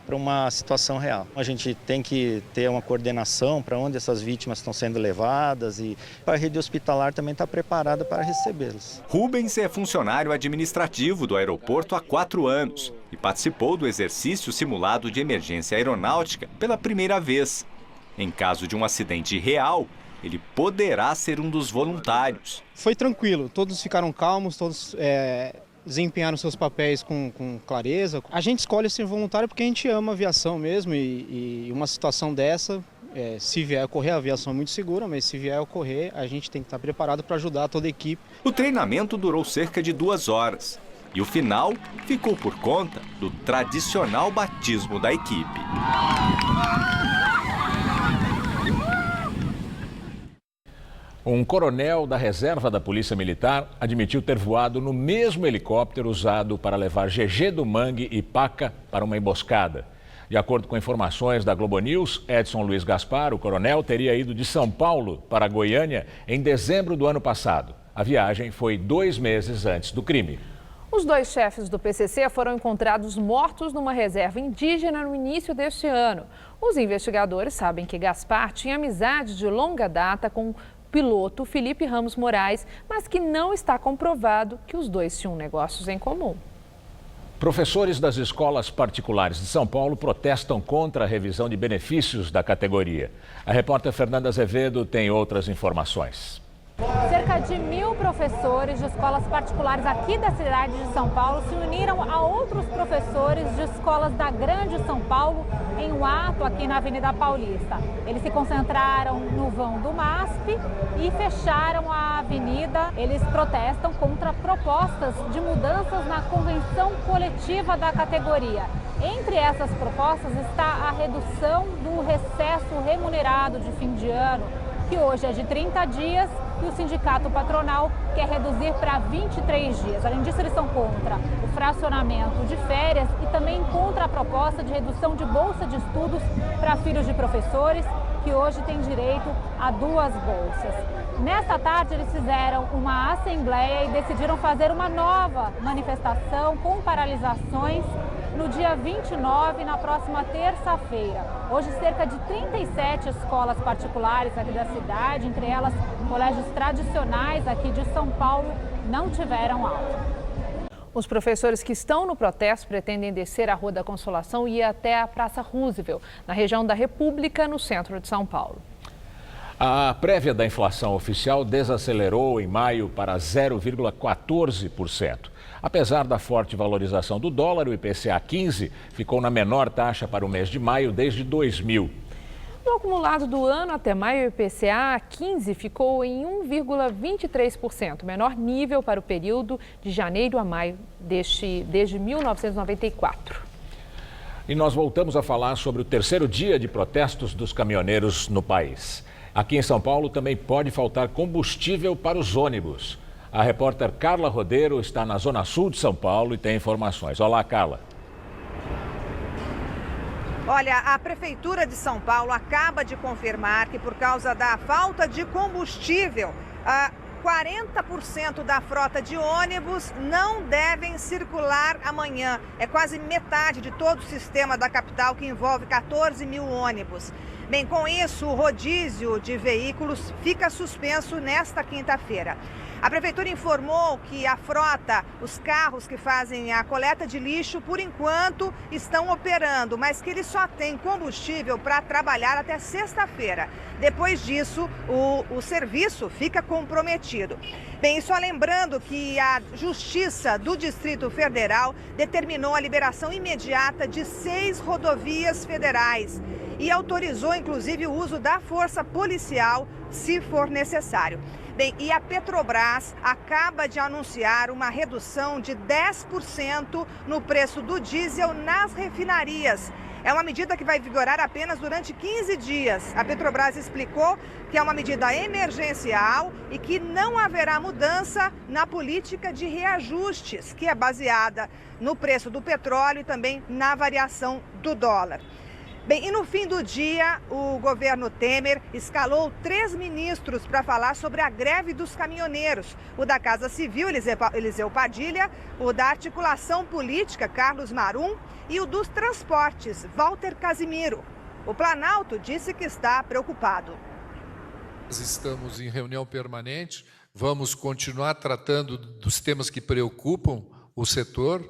para uma situação real. A gente tem que ter uma coordenação para onde essas vítimas estão sendo levadas e a rede hospitalar também está preparada para recebê-los. Rubens é funcionário administrativo do aeroporto há 4 anos e participou do exercício simulado de emergência aeronáutica pela primeira vez. Em caso de um acidente real, ele poderá ser um dos voluntários. Foi tranquilo, todos ficaram calmos, todos desempenharam seus papéis com clareza. A gente escolhe ser voluntário porque a gente ama a aviação mesmo e uma situação dessa, se vier a ocorrer, a aviação é muito segura, mas se vier a ocorrer, a gente tem que estar preparado para ajudar toda a equipe. O treinamento durou cerca de 2 horas e o final ficou por conta do tradicional batismo da equipe. Um coronel da reserva da Polícia Militar admitiu ter voado no mesmo helicóptero usado para levar GG do Mangue e Paca para uma emboscada. De acordo com informações da Globo News, Edson Luiz Gaspar, o coronel, teria ido de São Paulo para Goiânia em dezembro do ano passado. A viagem foi 2 meses antes do crime. Os 2 chefes do PCC foram encontrados mortos numa reserva indígena no início deste ano. Os investigadores sabem que Gaspar tinha amizade de longa data com o piloto Felipe Ramos Moraes, mas que não está comprovado que os dois tinham negócios em comum. Professores das escolas particulares de São Paulo protestam contra a revisão de benefícios da categoria. A repórter Fernanda Azevedo tem outras informações. Cerca de 1.000 professores de escolas particulares aqui da cidade de São Paulo se uniram a outros professores de escolas da Grande São Paulo em um ato aqui na Avenida Paulista. Eles se concentraram no vão do MASP e fecharam a avenida. Eles protestam contra propostas de mudanças na convenção coletiva da categoria. Entre essas propostas está a redução do recesso remunerado de fim de ano, que hoje é de 30 dias, e o sindicato patronal quer reduzir para 23 dias. Além disso, eles são contra o fracionamento de férias e também contra a proposta de redução de bolsa de estudos para filhos de professores, que hoje têm direito a 2 bolsas. Nesta tarde, eles fizeram uma assembleia e decidiram fazer uma nova manifestação com paralisações no dia 29, na próxima terça-feira. Hoje, cerca de 37 escolas particulares aqui da cidade, entre elas colégios tradicionais aqui de São Paulo, não tiveram aula. Os professores que estão no protesto pretendem descer a Rua da Consolação e ir até a Praça Roosevelt, na região da República, no centro de São Paulo. A prévia da inflação oficial desacelerou em maio para 0,14%. Apesar da forte valorização do dólar, o IPCA 15 ficou na menor taxa para o mês de maio desde 2000. No acumulado do ano até maio, o IPCA 15 ficou em 1,23%, menor nível para o período de janeiro a maio desde 1994. E nós voltamos a falar sobre o terceiro dia de protestos dos caminhoneiros no país. Aqui em São Paulo também pode faltar combustível para os ônibus. A repórter Carla Rodeiro está na zona sul de São Paulo e tem informações. Olá, Carla. Olha, a Prefeitura de São Paulo acaba de confirmar que, por causa da falta de combustível, 40% da frota de ônibus não devem circular amanhã. É quase metade de todo o sistema da capital, que envolve 14 mil ônibus. Bem, com isso, o rodízio de veículos fica suspenso nesta quinta-feira. A Prefeitura informou que a frota, os carros que fazem a coleta de lixo, por enquanto estão operando, mas que eles só têm combustível para trabalhar até sexta-feira. Depois disso, o serviço fica comprometido. Bem, só lembrando que a Justiça do Distrito Federal determinou a liberação imediata de 6 rodovias federais e autorizou, inclusive, o uso da força policial, se for necessário. Bem, e a Petrobras acaba de anunciar uma redução de 10% no preço do diesel nas refinarias. É uma medida que vai vigorar apenas durante 15 dias. A Petrobras explicou que é uma medida emergencial e que não haverá mudança na política de reajustes, que é baseada no preço do petróleo e também na variação do dólar. Bem, e no fim do dia, o governo Temer escalou 3 ministros para falar sobre a greve dos caminhoneiros. O da Casa Civil, Eliseu Padilha, o da Articulação Política, Carlos Marum, e o dos Transportes, Walter Casimiro. O Planalto disse que está preocupado. Nós estamos em reunião permanente, vamos continuar tratando dos temas que preocupam o setor,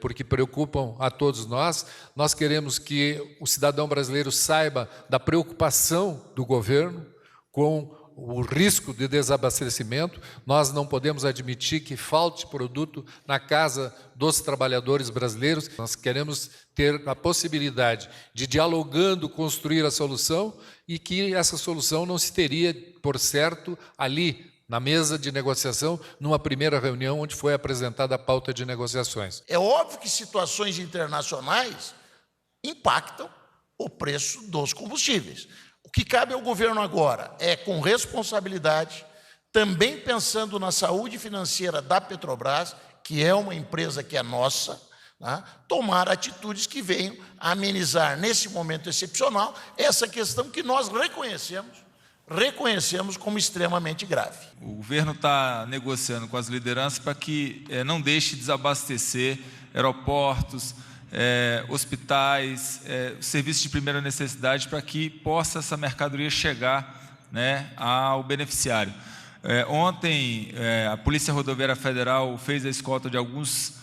porque preocupam a todos nós. Nós queremos que o cidadão brasileiro saiba da preocupação do governo com o risco de desabastecimento. Nós não podemos admitir que falte produto na casa dos trabalhadores brasileiros. Nós queremos ter a possibilidade de, dialogando, construir a solução, e que essa solução não se teria, por certo, ali, na mesa de negociação, numa primeira reunião onde foi apresentada a pauta de negociações. É óbvio que situações internacionais impactam o preço dos combustíveis. O que cabe ao governo agora é, com responsabilidade, também pensando na saúde financeira da Petrobras, que é uma empresa que é nossa, né, tomar atitudes que venham a amenizar, nesse momento excepcional, essa questão que nós reconhecemos como extremamente grave. O governo está negociando com as lideranças para que não deixe desabastecer aeroportos, hospitais, serviços de primeira necessidade, para que possa essa mercadoria chegar, né, ao beneficiário. Ontem, a Polícia Rodoviária Federal fez a escolta de alguns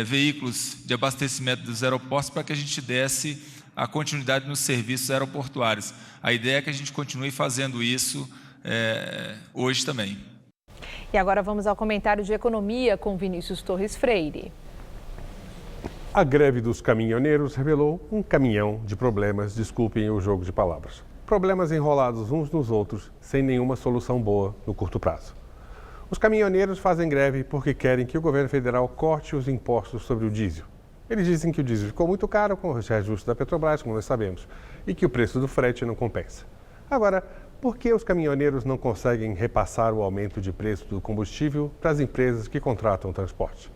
veículos de abastecimento dos aeroportos para que a gente desse a continuidade nos serviços aeroportuários. A ideia é que a gente continue fazendo isso hoje também. E agora vamos ao comentário de economia com Vinícius Torres Freire. A greve dos caminhoneiros revelou um caminhão de problemas, desculpem o jogo de palavras. Problemas enrolados uns nos outros, sem nenhuma solução boa no curto prazo. Os caminhoneiros fazem greve porque querem que o governo federal corte os impostos sobre o diesel. Eles dizem que o diesel ficou muito caro com os reajustes da Petrobras, como nós sabemos, e que o preço do frete não compensa. Agora, por que os caminhoneiros não conseguem repassar o aumento de preço do combustível para as empresas que contratam o transporte?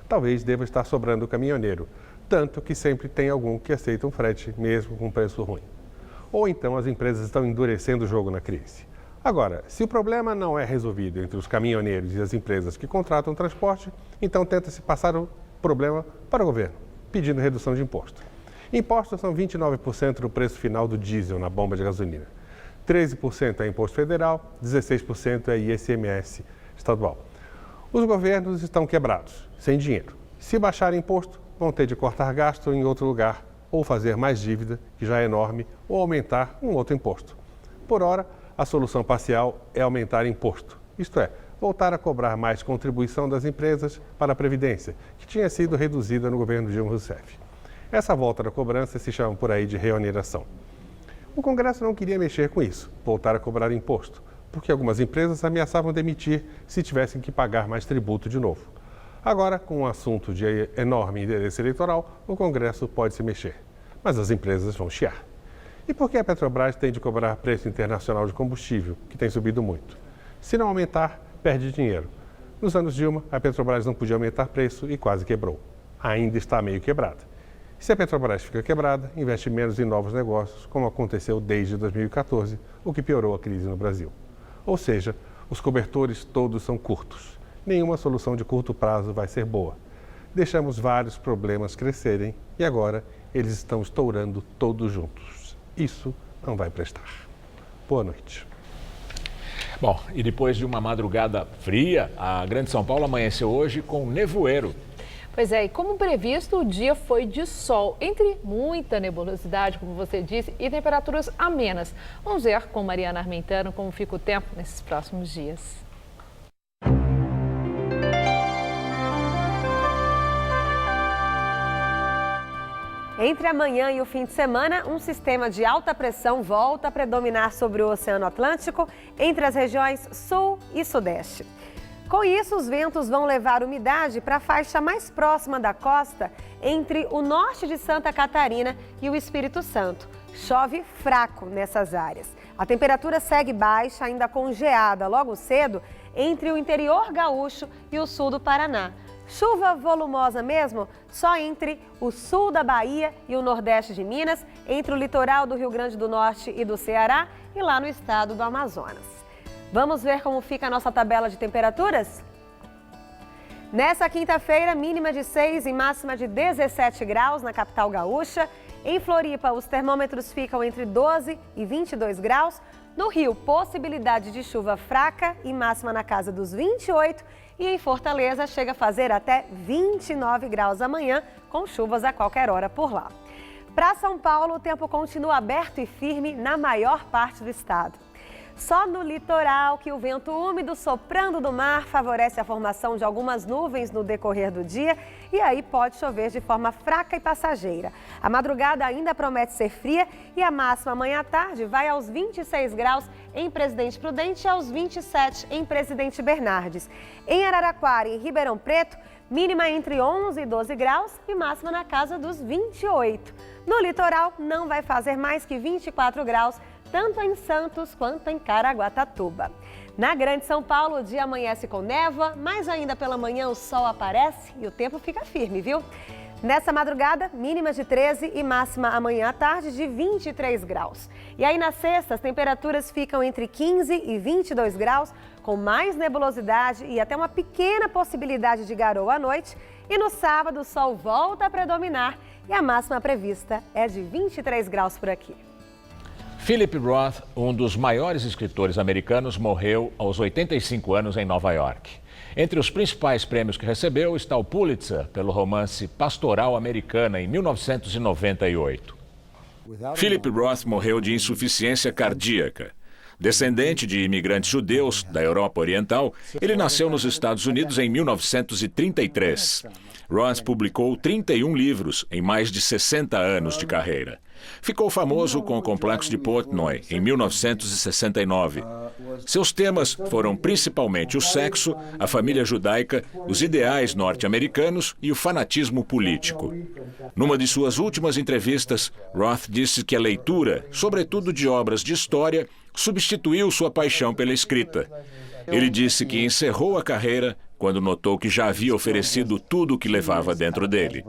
Talvez deva estar sobrando caminhoneiro, tanto que sempre tem algum que aceita um frete, mesmo com preço ruim. Ou então as empresas estão endurecendo o jogo na crise. Agora, se o problema não é resolvido entre os caminhoneiros e as empresas que contratam transporte, então tenta-se passar o problema para o governo, pedindo redução de imposto. Impostos são 29% do preço final do diesel na bomba de gasolina. 13% é imposto federal, 16% é ICMS estadual. Os governos estão quebrados, sem dinheiro. Se baixar imposto, vão ter de cortar gasto em outro lugar, ou fazer mais dívida, que já é enorme, ou aumentar um outro imposto. Por ora, a solução parcial é aumentar imposto, isto é, voltar a cobrar mais contribuição das empresas para a Previdência, que tinha sido reduzida no governo Dilma Rousseff. Essa volta da cobrança se chama por aí de reoneração. O Congresso não queria mexer com isso, voltar a cobrar imposto, porque algumas empresas ameaçavam demitir se tivessem que pagar mais tributo de novo. Agora, com um assunto de enorme interesse eleitoral, o Congresso pode se mexer, mas as empresas vão chiar. E por que a Petrobras tem de cobrar preço internacional de combustível, que tem subido muito? Se não aumentar, perde dinheiro. Nos anos Dilma, a Petrobras não podia aumentar preço e quase quebrou. Ainda está meio quebrada. Se a Petrobras fica quebrada, investe menos em novos negócios, como aconteceu desde 2014, o que piorou a crise no Brasil. Ou seja, os cobertores todos são curtos. Nenhuma solução de curto prazo vai ser boa. Deixamos vários problemas crescerem e agora eles estão estourando todos juntos. Isso não vai prestar. Boa noite. Bom, e depois de uma madrugada fria, a Grande São Paulo amanheceu hoje com nevoeiro. Pois é, e como previsto, o dia foi de sol, entre muita nebulosidade, como você disse, e temperaturas amenas. Vamos ver com Mariana Armentano como fica o tempo nesses próximos dias. Entre amanhã e o fim de semana, um sistema de alta pressão volta a predominar sobre o Oceano Atlântico entre as regiões Sul e Sudeste. Com isso, os ventos vão levar umidade para a faixa mais próxima da costa entre o norte de Santa Catarina e o Espírito Santo. Chove fraco nessas áreas. A temperatura segue baixa, ainda com geada logo cedo, entre o interior gaúcho e o sul do Paraná. Chuva volumosa mesmo só entre o sul da Bahia e o nordeste de Minas, entre o litoral do Rio Grande do Norte e do Ceará e lá no estado do Amazonas. Vamos ver como fica a nossa tabela de temperaturas? Nessa quinta-feira, mínima de 6 e máxima de 17 graus na capital gaúcha. Em Floripa, os termômetros ficam entre 12 e 22 graus. No Rio, possibilidade de chuva fraca e máxima na casa dos 28. E em Fortaleza, chega a fazer até 29 graus amanhã, com chuvas a qualquer hora por lá. Para São Paulo, o tempo continua aberto e firme na maior parte do estado. Só no litoral que o vento úmido soprando do mar favorece a formação de algumas nuvens no decorrer do dia e aí pode chover de forma fraca e passageira. A madrugada ainda promete ser fria e a máxima amanhã à tarde vai aos 26 graus em Presidente Prudente e aos 27 em Presidente Bernardes. Em Araraquara e em Ribeirão Preto, mínima entre 11 e 12 graus e máxima na casa dos 28. No litoral não vai fazer mais que 24 graus, tanto em Santos quanto em Caraguatatuba. Na Grande São Paulo, o dia amanhece com névoa, mas ainda pela manhã o sol aparece e o tempo fica firme, viu? Nessa madrugada, mínima de 13 e máxima amanhã à tarde de 23 graus. E aí na sexta, as temperaturas ficam entre 15 e 22 graus, com mais nebulosidade e até uma pequena possibilidade de garoa à noite. E no sábado, o sol volta a predominar e a máxima prevista é de 23 graus por aqui. Philip Roth, um dos maiores escritores americanos, morreu aos 85 anos em Nova York. Entre os principais prêmios que recebeu está o Pulitzer pelo romance Pastoral Americana, em 1998. Philip Roth morreu de insuficiência cardíaca. Descendente de imigrantes judeus da Europa Oriental, ele nasceu nos Estados Unidos em 1933. Roth publicou 31 livros em mais de 60 anos de carreira. Ficou famoso com o Complexo de Portnoy, em 1969. Seus temas foram principalmente o sexo, a família judaica, os ideais norte-americanos e o fanatismo político. Numa de suas últimas entrevistas, Roth disse que a leitura, sobretudo de obras de história, substituiu sua paixão pela escrita. Ele disse que encerrou a carreira quando notou que já havia oferecido tudo o que levava dentro dele.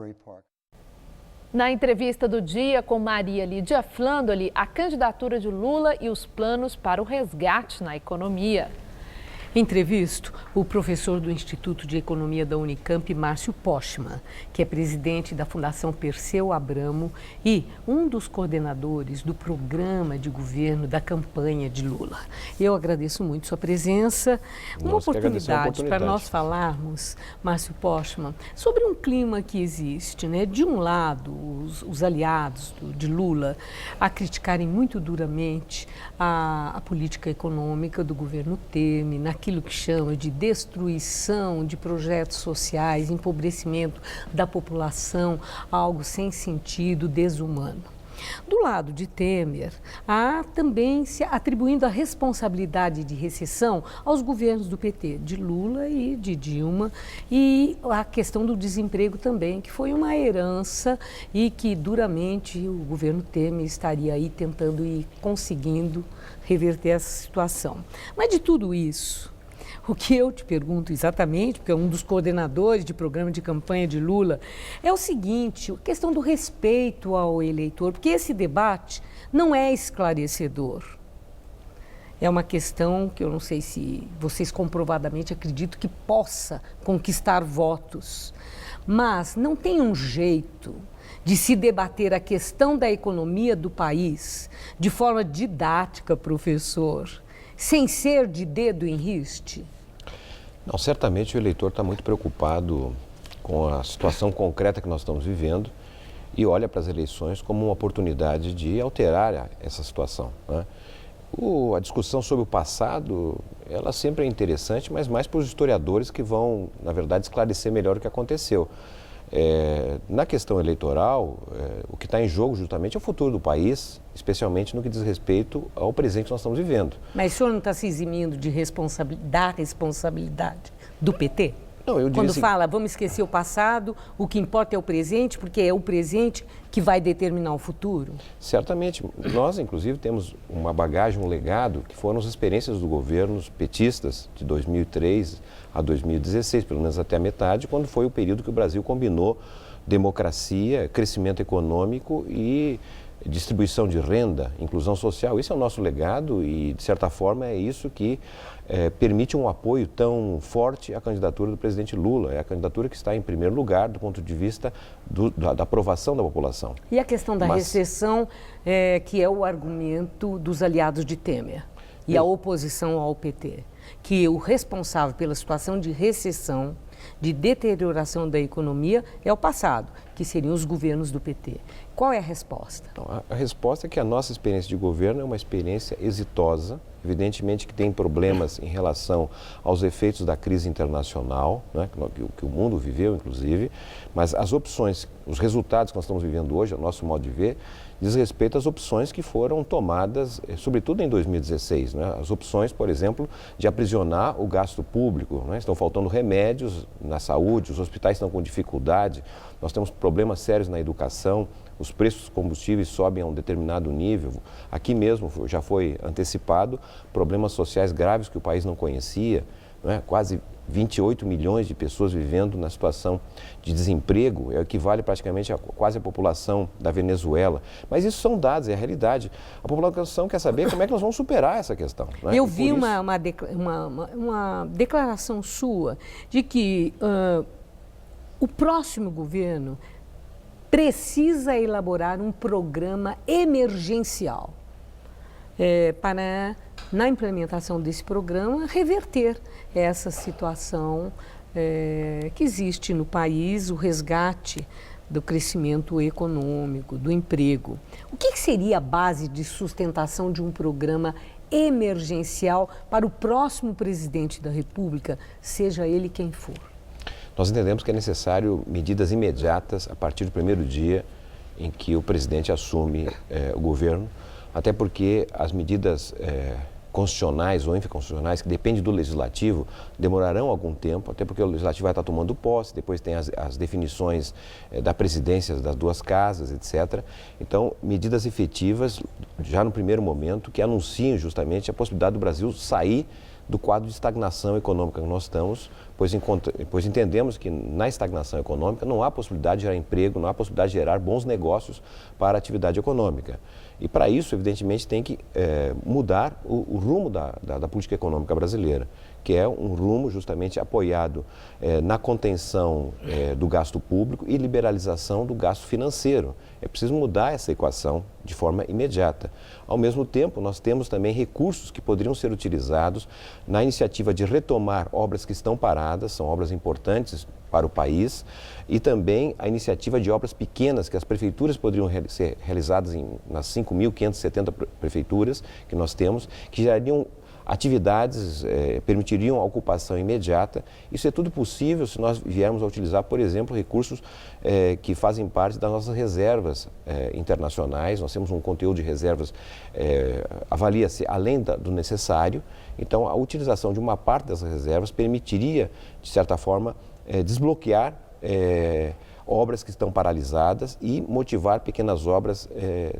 Na entrevista do dia com Maria Lídia Flandoli, a candidatura de Lula e os planos para o resgate na economia. Entrevisto o professor do Instituto de Economia da Unicamp, Márcio Postman, que é presidente da Fundação Perseu Abramo e um dos coordenadores do programa de governo da campanha de Lula. Eu agradeço muito sua presença. Uma oportunidade para nós falarmos, Márcio Postman, sobre um clima que existe, né? De um lado, os aliados de Lula a criticarem muito duramente a política econômica do governo Temer, aquilo que chama de destruição de projetos sociais, empobrecimento da população, algo sem sentido, desumano. Do lado de Temer, há também se atribuindo a responsabilidade de recessão aos governos do PT, de Lula e de Dilma, e a questão do desemprego também, que foi uma herança e que duramente o governo Temer estaria aí tentando e conseguindo reverter essa situação. Mas de tudo isso, o que eu te pergunto exatamente, porque é um dos coordenadores de programa de campanha de Lula, é o seguinte, a questão do respeito ao eleitor, porque esse debate não é esclarecedor. É uma questão que eu não sei se vocês comprovadamente acreditam que possa conquistar votos, mas não tem um jeito de se debater a questão da economia do país de forma didática, professor, sem ser de dedo em riste? Não, certamente o eleitor está muito preocupado com a situação concreta que nós estamos vivendo e olha para as eleições como uma oportunidade de alterar essa situação, né? A discussão sobre o passado, ela sempre é interessante, mas mais para os historiadores que vão, na verdade, esclarecer melhor o que aconteceu. Na questão eleitoral, o que está em jogo justamente é o futuro do país, especialmente no que diz respeito ao presente que nós estamos vivendo. Mas o senhor não está se eximindo de da responsabilidade do PT? Não, eu diria Quando assim, fala, vamos esquecer o passado, o que importa é o presente, porque é o presente que vai determinar o futuro? Certamente. Nós, inclusive, temos uma bagagem, um legado, que foram as experiências dos governos petistas de 2003 a 2016, pelo menos até a metade, quando foi o período que o Brasil combinou democracia, crescimento econômico e distribuição de renda, inclusão social. Esse é o nosso legado e, de certa forma, é isso que permite um apoio tão forte à candidatura do presidente Lula. É a candidatura que está em primeiro lugar do ponto de vista da aprovação da população. E a questão da recessão, que é o argumento dos aliados de Temer e a oposição ao PT, que o responsável pela situação de recessão, de deterioração da economia, é o passado, que seriam os governos do PT. Qual é a resposta? A resposta é que a nossa experiência de governo é uma experiência exitosa, evidentemente que tem problemas em relação aos efeitos da crise internacional, né, que o mundo viveu, inclusive, mas as opções, os resultados que nós estamos vivendo hoje, ao nosso modo de ver, diz respeito às opções que foram tomadas, sobretudo em 2016. Né? As opções, por exemplo, de aprisionar o gasto público. Né? Estão faltando remédios na saúde, os hospitais estão com dificuldade, nós temos problemas sérios na educação, os preços dos combustíveis sobem a um determinado nível. Aqui mesmo já foi antecipado problemas sociais graves que o país não conhecia, né? Quase 28 milhões de pessoas vivendo na situação de desemprego, equivale praticamente a quase a população da Venezuela. Mas isso são dados, é a realidade. A população quer saber como é que nós vamos superar essa questão. Né? Eu vi uma declaração sua de que o próximo governo precisa elaborar um programa emergencial. para, na implementação desse programa, reverter essa situação que existe no país, o resgate do crescimento econômico, do emprego. O que seria a base de sustentação de um programa emergencial para o próximo presidente da República, seja ele quem for? Nós entendemos que é necessário medidas imediatas a partir do primeiro dia em que o presidente assume o governo, até porque as medidas constitucionais ou infraconstitucionais, que dependem do Legislativo, demorarão algum tempo, até porque o Legislativo vai estar tomando posse, depois tem as definições da presidência das duas casas, etc. Então, medidas efetivas, já no primeiro momento, que anunciem justamente a possibilidade do Brasil sair do quadro de estagnação econômica que nós estamos, pois entendemos que na estagnação econômica não há possibilidade de gerar emprego, não há possibilidade de gerar bons negócios para a atividade econômica. E para isso, evidentemente, tem que mudar o rumo da política econômica brasileira, que é um rumo justamente apoiado na contenção do gasto público e liberalização do gasto financeiro. É preciso mudar essa equação de forma imediata. Ao mesmo tempo, nós temos também recursos que poderiam ser utilizados na iniciativa de retomar obras que estão paradas, são obras importantes para o país, e também a iniciativa de obras pequenas que as prefeituras poderiam ser realizadas nas 5.570 prefeituras que nós temos, que gerariam atividades, permitiriam a ocupação imediata. Isso é tudo possível se nós viermos a utilizar, por exemplo, recursos que fazem parte das nossas reservas internacionais. Nós temos um conteúdo de reservas, avalia-se além do necessário. Então, a utilização de uma parte dessas reservas permitiria, de certa forma, desbloquear obras que estão paralisadas e motivar pequenas obras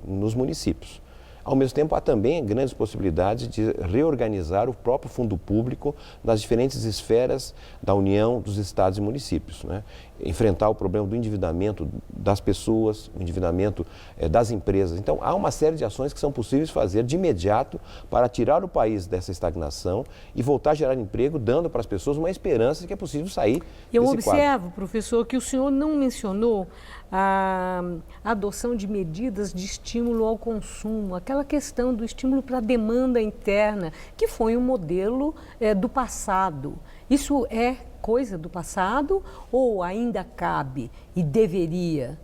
nos municípios. Ao mesmo tempo, há também grandes possibilidades de reorganizar o próprio fundo público nas diferentes esferas da União, dos estados e municípios, né? Enfrentar o problema do endividamento das pessoas, o endividamento das empresas. Então, há uma série de ações que são possíveis fazer de imediato para tirar o país dessa estagnação e voltar a gerar emprego, dando para as pessoas uma esperança de que é possível sair desse quadro. Eu observo, professor, que o senhor não mencionou a adoção de medidas de estímulo ao consumo, aquela questão do estímulo para a demanda interna, que foi um modelo do passado. Isso é coisa do passado ou ainda cabe e deveria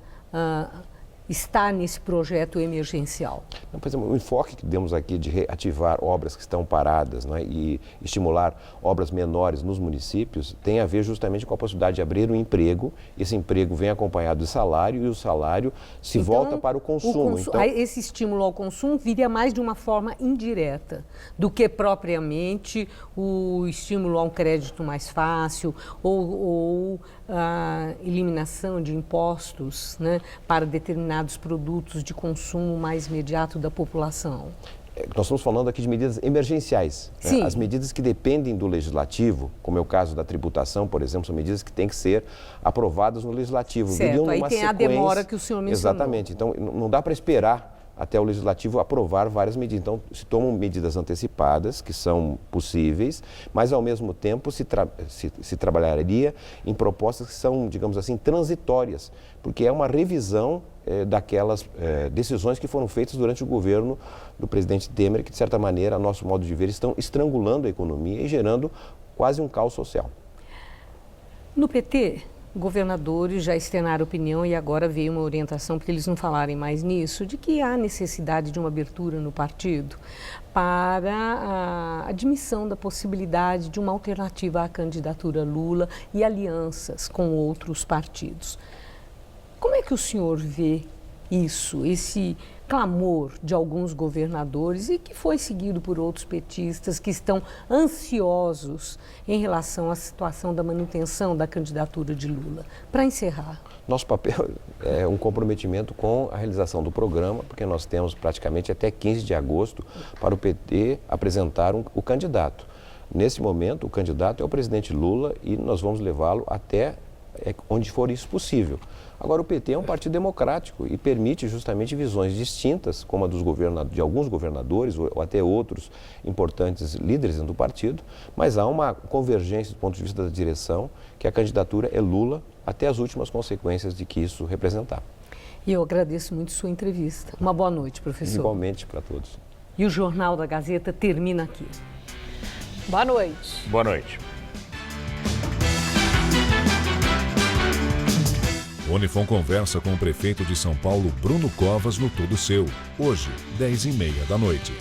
estar nesse projeto emergencial? Por exemplo, o enfoque que demos aqui de reativar obras que estão paradas, né, e estimular obras menores nos municípios tem a ver justamente com a possibilidade de abrir um emprego. Esse emprego vem acompanhado de salário e o salário se volta para o consumo. Então, esse estímulo ao consumo viria mais de uma forma indireta do que propriamente o estímulo a um crédito mais fácil ou a eliminação de impostos, né, para determinados produtos de consumo mais imediato da população. Nós estamos falando aqui de medidas emergenciais. Sim. Né? As medidas que dependem do legislativo, como é o caso da tributação, por exemplo, são medidas que têm que ser aprovadas no legislativo. Certo, aí tem a demora que o senhor mencionou. Exatamente. Então, não dá para esperar até o legislativo aprovar várias medidas. Então, se tomam medidas antecipadas, que são possíveis, mas, ao mesmo tempo, se trabalharia em propostas que são, digamos assim, transitórias, porque é uma revisão daquelas decisões que foram feitas durante o governo do presidente Temer, que, de certa maneira, a nosso modo de ver, estão estrangulando a economia e gerando quase um caos social. No PT, governadores já externaram opinião e agora veio uma orientação, para eles não falarem mais nisso, de que há necessidade de uma abertura no partido para a admissão da possibilidade de uma alternativa à candidatura Lula e alianças com outros partidos. Como é que o senhor vê isso, esse clamor de alguns governadores e que foi seguido por outros petistas que estão ansiosos em relação à situação da manutenção da candidatura de Lula? Para encerrar. Nosso papel é um comprometimento com a realização do programa, porque nós temos praticamente até 15 de agosto para o PT apresentar o candidato. Nesse momento, o candidato é o presidente Lula e nós vamos levá-lo até onde for isso possível. Agora, o PT é um partido democrático e permite justamente visões distintas, como a de alguns governadores ou até outros importantes líderes do partido, mas há uma convergência do ponto de vista da direção que a candidatura é Lula até as últimas consequências de que isso representar. E eu agradeço muito sua entrevista. Uma boa noite, professor. Igualmente para todos. E o Jornal da Gazeta termina aqui. Boa noite. Boa noite. O Unifom conversa com o prefeito de São Paulo, Bruno Covas, no Tudo Seu. Hoje, 10h30 da noite.